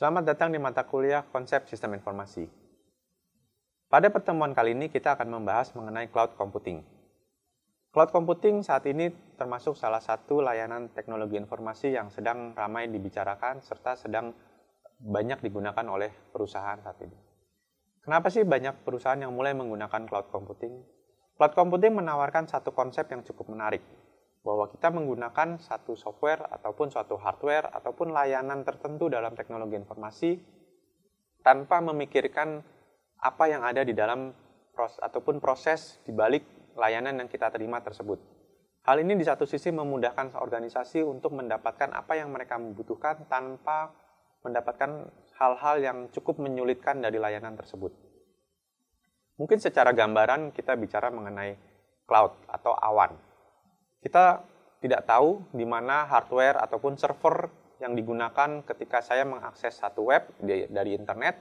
Selamat datang di mata kuliah Konsep Sistem Informasi. Pada pertemuan kali ini kita akan membahas mengenai cloud computing. Cloud computing saat ini termasuk salah satu layanan teknologi informasi yang sedang ramai dibicarakan serta sedang banyak digunakan oleh perusahaan saat ini. Kenapa sih banyak perusahaan yang mulai menggunakan cloud computing? Cloud computing menawarkan satu konsep yang cukup menarik, bahwa kita menggunakan satu software ataupun suatu hardware ataupun layanan tertentu dalam teknologi informasi tanpa memikirkan apa yang ada di dalam proses di balik layanan yang kita terima tersebut. Hal ini di satu sisi memudahkan organisasi untuk mendapatkan apa yang mereka membutuhkan tanpa mendapatkan hal-hal yang cukup menyulitkan dari layanan tersebut. Mungkin secara gambaran kita bicara mengenai cloud atau awan. Kita tidak tahu di mana hardware ataupun server yang digunakan ketika saya mengakses satu web dari internet.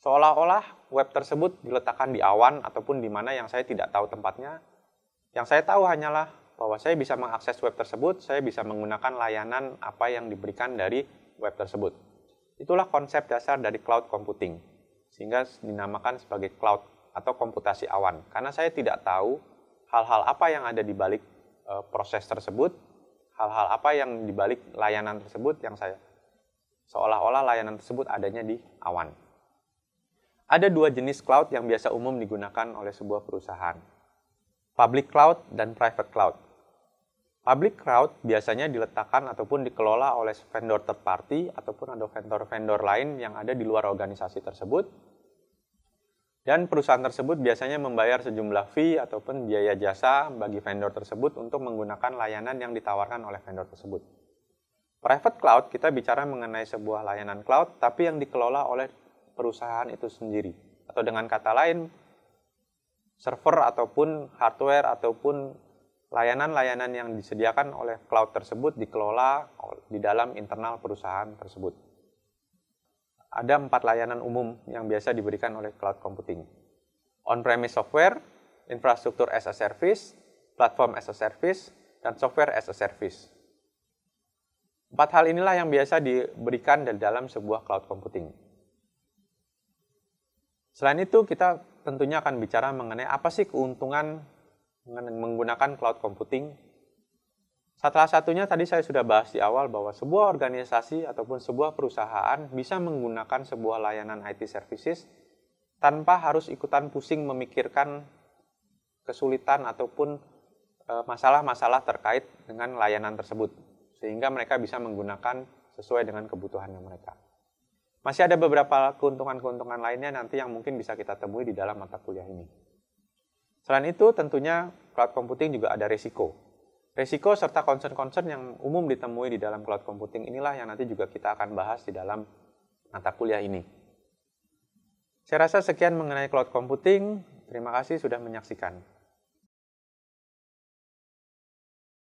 Seolah-olah web tersebut diletakkan di awan ataupun di mana yang saya tidak tahu tempatnya. Yang saya tahu hanyalah bahwa saya bisa mengakses web tersebut, saya bisa menggunakan layanan apa yang diberikan dari web tersebut. Itulah konsep dasar dari cloud computing, sehingga dinamakan sebagai cloud atau komputasi awan. Karena saya tidak tahu hal-hal apa yang ada di balik proses tersebut, hal-hal apa yang dibalik layanan tersebut yang saya seolah-olah layanan tersebut adanya di awan. Ada dua jenis cloud yang biasa umum digunakan oleh sebuah perusahaan, public cloud dan private cloud. Public cloud biasanya diletakkan ataupun dikelola oleh vendor third party ataupun ada vendor-vendor lain yang ada di luar organisasi tersebut. Dan perusahaan tersebut biasanya membayar sejumlah fee ataupun biaya jasa bagi vendor tersebut untuk menggunakan layanan yang ditawarkan oleh vendor tersebut. Private cloud, kita bicara mengenai sebuah layanan cloud, tapi yang dikelola oleh perusahaan itu sendiri. Atau dengan kata lain, server ataupun hardware ataupun layanan-layanan yang disediakan oleh cloud tersebut dikelola di dalam internal perusahaan tersebut. Ada 4 layanan umum yang biasa diberikan oleh cloud computing. On-premise software, infrastruktur as a service, platform as a service, dan software as a service. 4 hal inilah yang biasa diberikan dalam sebuah cloud computing. Selain itu, kita tentunya akan bicara mengenai apa sih keuntungan menggunakan cloud computing. Salah satunya tadi saya sudah bahas di awal bahwa sebuah organisasi ataupun sebuah perusahaan bisa menggunakan sebuah layanan IT services tanpa harus ikutan pusing memikirkan kesulitan ataupun masalah-masalah terkait dengan layanan tersebut. Sehingga mereka bisa menggunakan sesuai dengan kebutuhannya mereka. Masih ada beberapa keuntungan-keuntungan lainnya nanti yang mungkin bisa kita temui di dalam mata kuliah ini. Selain itu tentunya cloud computing juga ada risiko. Risiko serta concern-concern yang umum ditemui di dalam cloud computing inilah yang nanti juga kita akan bahas di dalam mata kuliah ini. Saya rasa sekian mengenai cloud computing. Terima kasih sudah menyaksikan.